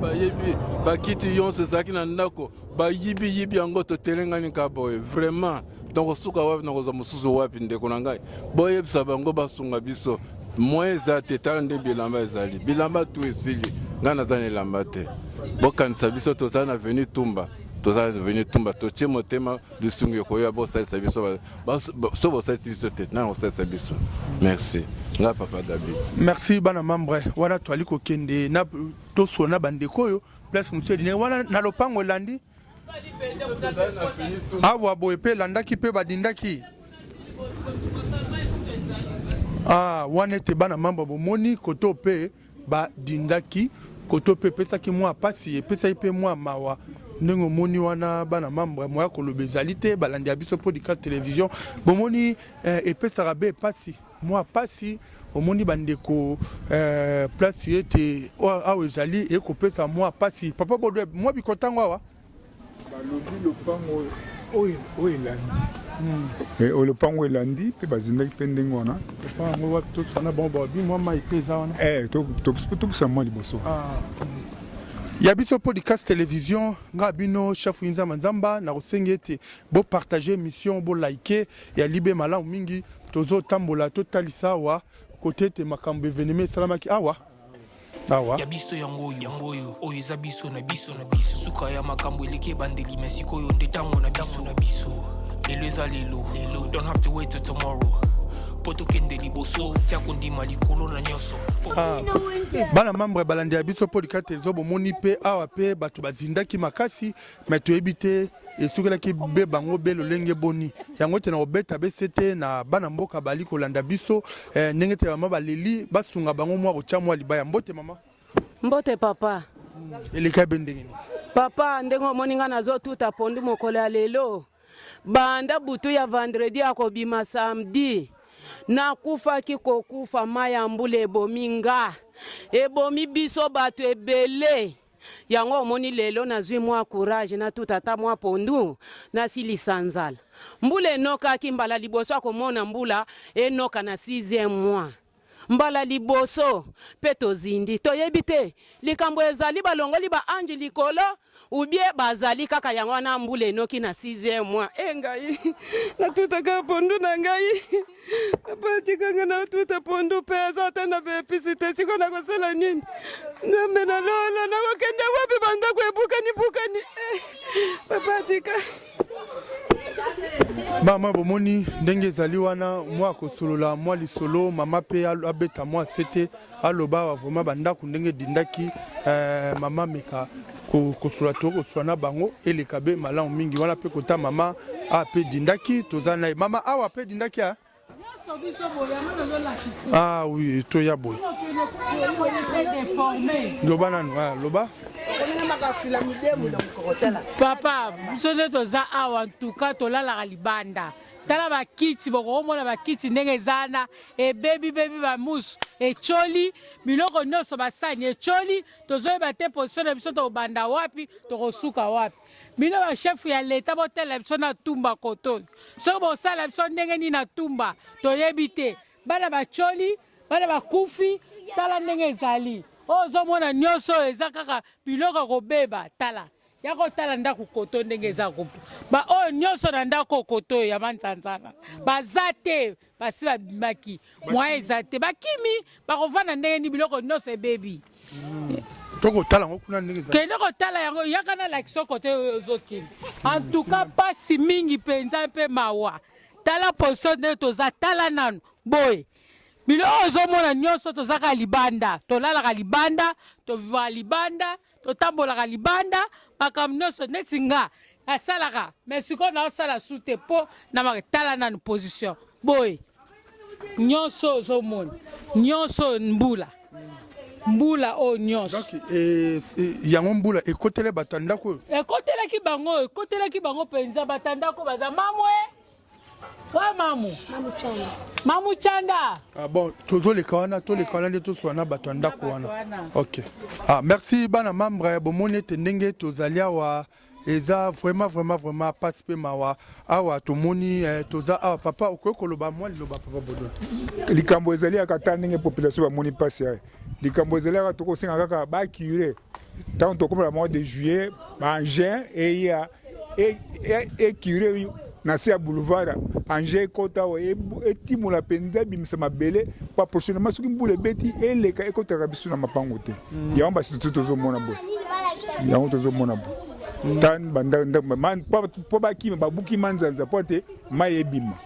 Speaker 10: bayebi bakiti yonse zaki na ndako bayibi yango totelengani ka boye vraiment donc suka wapi na koza mususu wapi ndeko na ngai boyebisa bango basunga biso moye eza te tala nde bilamba ezali bilamba tu esili ngai naza na elamba te bokanisa biso toza na veni tumba toza venu tumba totie motema lisungi koya bosalisa biso so bosalisa biso te na bosalisa biso. Merci nga papa David.
Speaker 1: Merci bana membre wana twali kokende na tosona bandeko oyo place monsieur dine wana na lopango landi awa boye pe landaki pe badindaki wana ete bana membre bomoni koto pe badindaki koto pe pesaki mwa pasi epesaki pe mwa mawa ndenge omoni wana bana membre moya koloba ezali te balandi ya biso podcast télévision bomoni epesaka be epasi mwa pasi omoni bandeko place ete awa ezali ekopesa mwa pasi papa bodwe mwa bikotango awa
Speaker 4: balobi lopango oyo elandi lopango elandi mpe bazindaki mpe ndenge wana
Speaker 1: lopango wapi tosana bon babi mwa mai mpe eza wana
Speaker 4: tobisa mwa liboso
Speaker 1: ya biso podcast télévision nga bino chef Nzamba Nzamba na kosenga ete bo partager émission bo liker ya libe malamu mingi tozo tambola totalisa wa côté te makambo événement salamaki awa
Speaker 3: ya biso yango oyo eza biso na biso suka ya makambo eleki bandeli mesiko oyo nde tango na biso lelo eza lelo don't have to wait till tomorrow poto kende liboso tia kondima likolo na nyoso
Speaker 1: bana membre balandi ya biso podcast ezo bomoni pe awa pe bato bazindaki makasi mais toyebi te esukelaki be bango be lolenge boni yango te na obeta besete na bana mboka bali kolanda biso ndenge te mama baleli basunga bango mwa kotia mwa libaya mbote mama
Speaker 13: mbote papa
Speaker 1: eleka bendenge
Speaker 13: papa ndenge omoninga nazotuta pondu mokolo ya lelo banda butu ya vendredi akobima samedi nakufaki kokufa maya mbule ebominga ebomi biso bato ebele yango omoni lelo nazwi mwa courage na tutata mwa pondu nasilisa nzala mbula enokaki mbala liboso akomona mbula enoka na 6e mois mbala liboso pe tozindi toyebi te likambo ezali balongoli ba ange likolo ubie bazali kaka yango na mbula enoki na 6e mois ngai natutaka pondu na ngai papa tikanga na tuta pondu pe azata na bepisite siko na kosala nini nambe na lola na kokende wapi banda kuebukani papa tika
Speaker 1: mama bomoni ndenge ezali wana mwa kosolola mwa lisolo mama pe abeta mwa sete aloba wa vraiment bandako ndenge dindaki mama meka kosolola to koswana bango eleka be malamu mingi wana pe kota mama ape dindaki tozana ye mama awa pe dindaki oui to ya boy loba nanu loba
Speaker 14: papa biso nde toza awa ntuka tolalaka libanda tala bakiti bokomona bakiti ndenge ezana ebebi bamusu echoli biloko nyonso basani echoli tozoyeba te position na biso tokobanda wapi tokosuka wapi bino bashefu ya leta botela biso na tumba koto soki bosala biso ndenge nini na tumba toyebi te bana bacholi bana bakufi tala ndenge ezali ozomona nyonso eza kaka biloko kobeba tala yako tala ndako koto ndenge eza kopo ba oyo nyonso na ndako koto ya manzanzana baza te basi babimaki mwa eza te bakimi bakovanda ndenge ni biloko nyonso ebebi
Speaker 1: tokotala yango kuna ndenge eza
Speaker 14: kende kotala yango yaka na lakiso kote ozokende en tout cas pasi mingi mpenza mpe mawa tala position ndenge toza tala nanu boye biloko ozomona nyonso tozaka libanda tolalaka libanda tovivaka libanda totambolaka libanda makambo nyonso neti nga asalaka mais sikoyo naosala su te mpo na tala nanu position boye nyonso ozomona nyonso mbula oyo nyonso
Speaker 1: yango mbula ekotele bato ya ndako oyo
Speaker 14: ekotelaki bango mpenza bato ya ndako baza mamwe wa mamu chanda
Speaker 1: bon toleka wana nde toswana bato ya ndako wana ok merci bana membre bomoni ete ndenge tozali awa eza vraiment passe pe mawa awa tomoni toza awa papa okoki koloba mwa liloba papa bodo
Speaker 4: likambo ezali ata ndenge population bamoni mpasi aye likambo ezali aka tokosenga kaka bacure ntango tokomela mois de juillet baengin eya ecure na se ya boulevard engin ekota awa etimola mpenza ebimisa mabele po prochainement soki mbula ebeti eleka ekotaka biso na mapango te yango basi tozomona boye tan banda man po bakima babuki manzanza pote mai ebima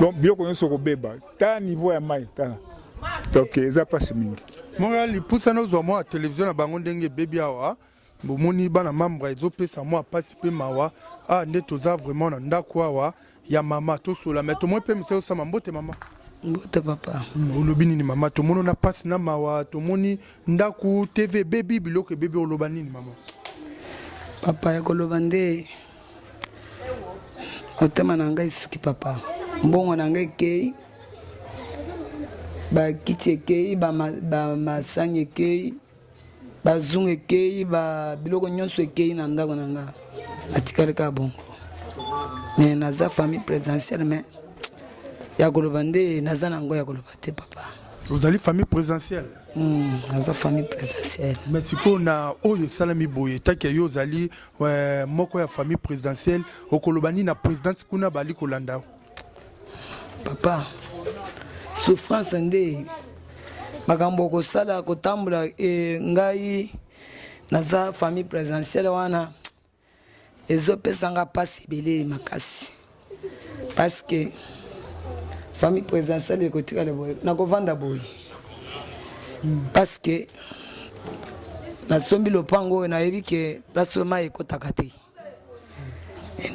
Speaker 4: donc biloko nyonso kobeba ta niveau ya mai ta donc eza pasi mingi
Speaker 1: mongali pusa nozwa mwa télévision na bango ndenge bebi awa bomoni bana membre ezopesa mwa pasi mpe mawa nde toza vraiment na ndako awa ya mama tosola mais tomoi mpe misa osama mbote mama
Speaker 2: mbote papa
Speaker 1: olobi nini mama tomoni na pasi na mawa tomoni ndako tv bebi biloko bebi oloba nini mama
Speaker 2: papa ya koloba nde otema na ngai suki papa mbongo na ngai ekei bakiti ekei bamasani ekei bazungu ekei biloko nyonso ekei na ndako na nga atikali ka bongo me naza famille présidentielle me ya koloba nde naza na ngo ya koloba te papa
Speaker 1: ozali famille présidentielle
Speaker 2: naza famille présidentielle
Speaker 1: mais sikoyo na oyo esalami boye taki yo ozali moko ya famille présidentielle okoloba nini na présidence kuna bali kolanda
Speaker 2: papa souffrance nde makambo kosala kotambola ngai naza famille présidentielle wana ezopesanga pasi ebele makasi parce que famille présidentielle ekotikala boye nakovanda boye parce que nasombi lopango oyo nayebi ke place oyo mai ekotaka te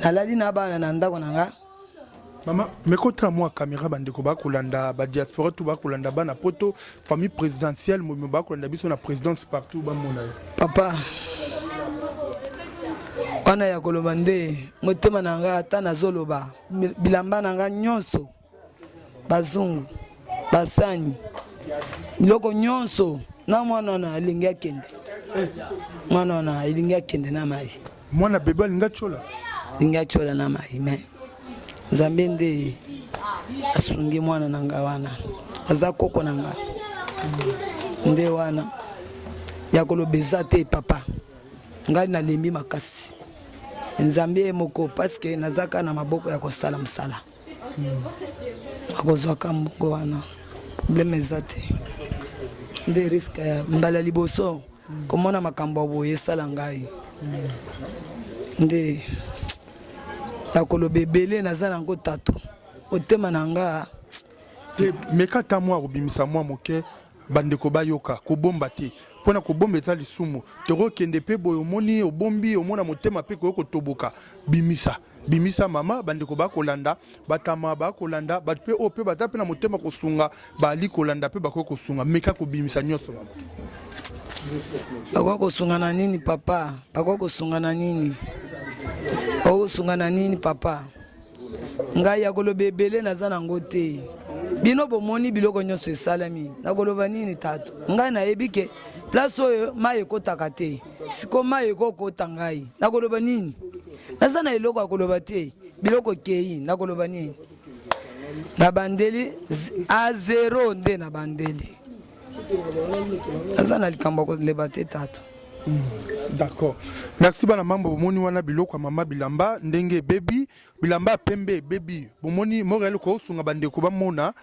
Speaker 2: nalali na bana na ndako na nga
Speaker 1: mama mekotala mwa caméra bandeko bakolanda badiaspora to bakolanda bana poto famille présidentielle momi bakolanda biso na présidence partout bamona yo
Speaker 2: papa wana ya koloba nde motema na nga ata nazoloba bilamba na nga nyonso bazungu basani biloko nyonso na mwana wana alingi akende mwana wana alingi akende na mai
Speaker 1: mwana bebe alingi atyola
Speaker 2: alingi atyola na mai me nzambe nde asungi mwana na nga wana aza koko na nga nde wana ya koloba eza te papa ngai nalembi makasi nzambe moko paske nazaka na maboko ya kosala mosala akozwaka mbongo wana probleme eza te nde riske ya mbala liboso komona makambo ya boye esala ngai nde ya koloba ebele naza nango tato otema na nga
Speaker 1: meka ta mwa kobimisa mwa moke bandeko bayoka kobomba te mpona kobomba eza lisumu tokokende mpe boye omoni obombi omona motema mpe koyo kotoboka bimisa mama bandeko bakolanda batama bakolanda bato mpe oyo mpe baza mpe na motema kosunga bali kolanda mpe bakoki kosunga meka kobimisa nyonso mama
Speaker 2: bakoki kosunga na nini papa bakoki kosunga na nini bakosunga na nini papa ngai ya koloba ebele naza nango te bino bomoni biloko nyonso esalami nakoloba nini tato ngai nayebi ke place oyo mai ekotaka te siko mai ekokota ngai nakoloba nini naza na eloko ya koloba te biloko kei nakoloba nini na bandeli a zero nde na bandeli naza na likambo ya koleba te tato
Speaker 1: d'accord merci bana mambo bomoni wana biloko ya mama bilamba ndenge bebi bilamba pembe bebi bomoni morel ko sunga bandeko bamona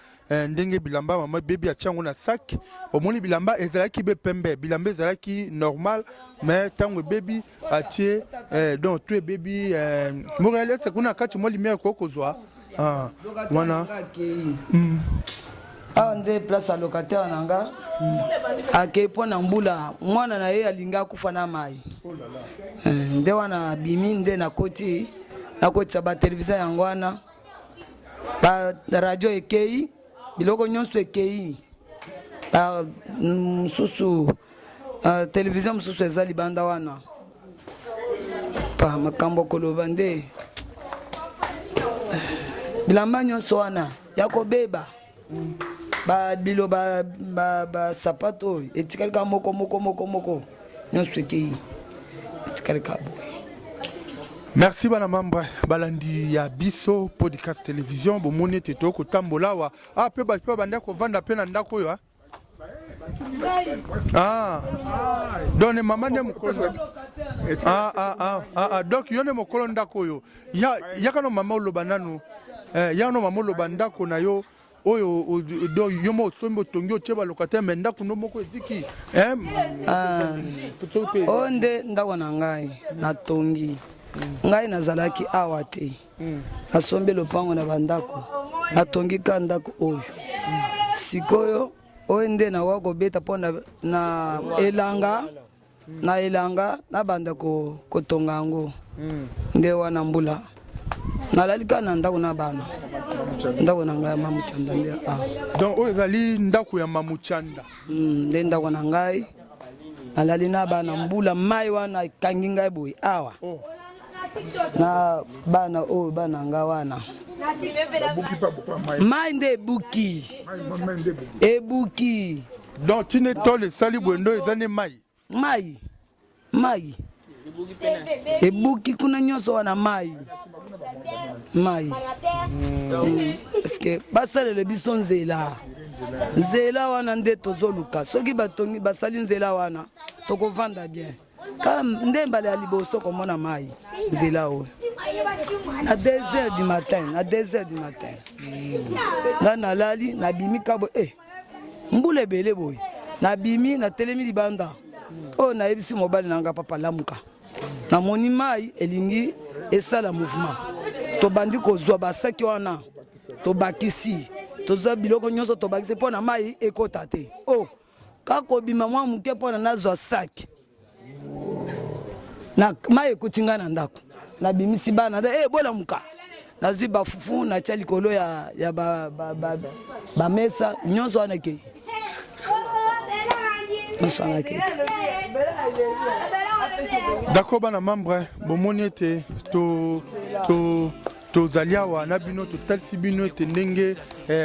Speaker 1: ndenge bilamba mama bebi achango na sac omoni bilamba ezalaki be pembe bilamba ezalaki normal mais tango bebi atie donc tu bebi morel c'est kuna kati mo lumière ko kozwa wana
Speaker 2: nde place ya locataire na nga ake mpo na mbula mwana na ye alingi akufa na mai nde wana abimi nde nakotisa batelevizio yango wana baradio ekei biloko nyonso ekei mosusu televizio mosusu eza libanda wana pa makambo koloba nde bilamba nyonso wana ya kobeba bilo sapato etikali ka moko nyonso ekei etikali ka boye.
Speaker 1: Merci bana membre balandi ya biso podcast télévision bomoni ete tokotambola wa pe bato banda kovanda pe na ndako oyo donne mama ne mokolo donc yone mokolo ndako oyo ya kana mama oloba nanu ya no mama oloba ndako na yo oyo do yomo sombo tongi otie ba locataire mais ndako no moko eziki
Speaker 2: Onde ndako na ngai natongi. Ngai nazalaki awa te. Nasombe lopango na bandako. Natongi ka ndako oyo. Sikoyo onde na wako beta pona na elanga na bandako kotonga yango. Nde wana mbula. Nalalika na ndako na bana. Ndako na ngai mamuchanda nde.
Speaker 1: Donc oyo ezali ndako ya mamuchanda.
Speaker 2: Nde ndako na ngai. Nalali na bana mbula mai wana kangi ngai boy awa. Na bana oyo bana nga wana. Mai nde buki. Ebuki.
Speaker 1: Donc tu ne tole sali bwendo ezane mai.
Speaker 2: Mai. Ebuki kuna nyoso wana mai. Parce que basalele biso nzela. Nzela wana nde tozoluka. Soki batongi basali nzela wana tokovanda bien. Comme nde mbale ya liboso komona mai. Nzela oyo. À 2h du matin, Là nalali nabimi kabo mbule bele boy. Nabimi na telemi libanda. Oh na ebisi mobile nanga papa lamuka. Na moni mai elingi esala mouvement. To bandi kozwa basaki wana. To bakisi. Toza biloko nyonso to bakisi pona mai ekota te. Oh kako bima mwa muke pona nazwa saki. Na mai ekotinga na ndako. Na bimisi bana bola muka nazwi bafufu na tia likolo ya ba mesa nyonso wana ke
Speaker 1: d'accord bana membre bomoni ete tozali awa na bino totalisi bino ete ndenge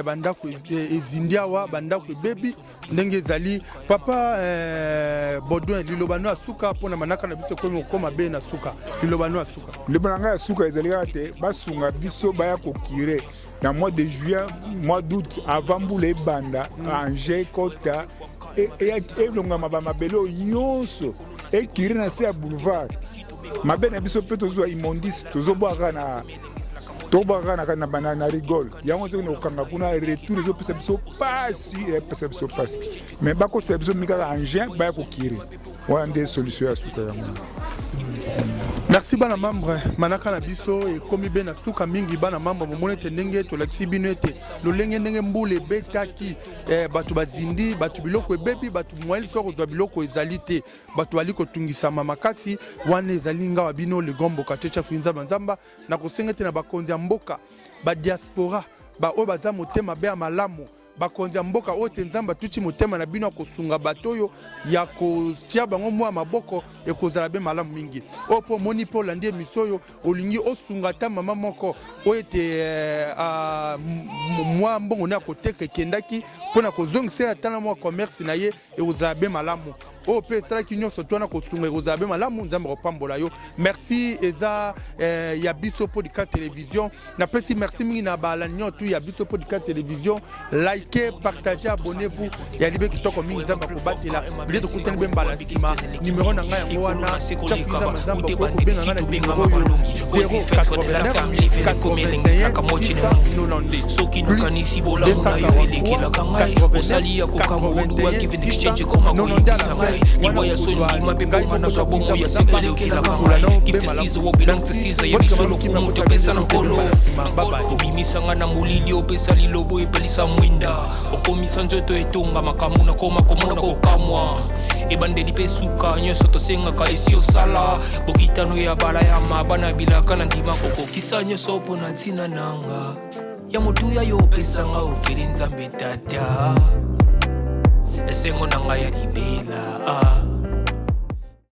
Speaker 1: bandako ezindi awa bandako ebebi ndenge ezali papa Baudouin lilobano asuka mpona manaka na biso komi okoma be na suka lilobano asuka
Speaker 4: libo na ngai ya suka ezali kaka te basunga biso baya kokire na mois de juillet mois d'août avant mbula ebanda ange kota elongama bamabele oyo nyonso ekiri na se ya boulevard mabe na biso mpe tozwa immondice tozobwaka na rigole yango nzoko na kokanga kuna retour ezopesa biso pasi mais bakotisa biso mikaka engin baya kokiri wana nde solution ya suka yango.
Speaker 1: Merci bana membre manaka na biso ekomi be na suka mingi bana membre momone ete ndenge tolakisi bino ete lolenge ndenge mbula ebetaki bato bazindi bato biloko ebebi bato moyeli so kozwa biloko ezali te bato bali kotungisama makasi wana ezali ngawa bino legomboka checha fuinza banzamba na kosenga ete na bakonzi ya mboka badiaspora baoyo baza motema be ya malamu bakonzi ya mboka oyo te nzambe atuti motema na bino ya kosunga bato oyo ya kotia bango mwa maboko ekozala be malamu mingi oyo mpo omoni mpo olandi emission oyo olingi osunga ata mama moko oyo ete mwa mbongo ne ya koteka ekendaki mpo na kozongisa ata na mwa commerce na ye ekozala be malamu oyo mpe esalaki nyonso to wana kosunga ekozala be malamu nzambe akopambola yo merci eza ya biso mpo dika télévision napesi merci mingi na balani nyonso ya biso mpo dika télévision likez, partagez, abonnez-vous ya libe kitoko mingi nzambe akobatela bile tokutani be mbala nsima numero na ngai yango wana chafuza mazamba kobenga ngai na numero oyo 089
Speaker 3: soki nukanisi bolamu na yo elekilaka ngai osali ya kokamba oluwa given exchange koma koyebisa ngai liwa ya sondima mpe mbonga nazwa bongo ya sekele okilaka ngai give to Caesar what belong to Caesar yebiso lokumu topesa na nkolo obimisanga na molili opesa lilobo epelisa mwinda okomisa nzoto etonga makambo nakoma komona kokamwa ebandeli mpe suka nyonso tosengaka esi osala bokitano ya bala ya mabana bilaka na ndima kokokisa nyonso mpo na ntina nanga ya motuya yo opesanga ofeli nzambe tata esengo na ngai ya libela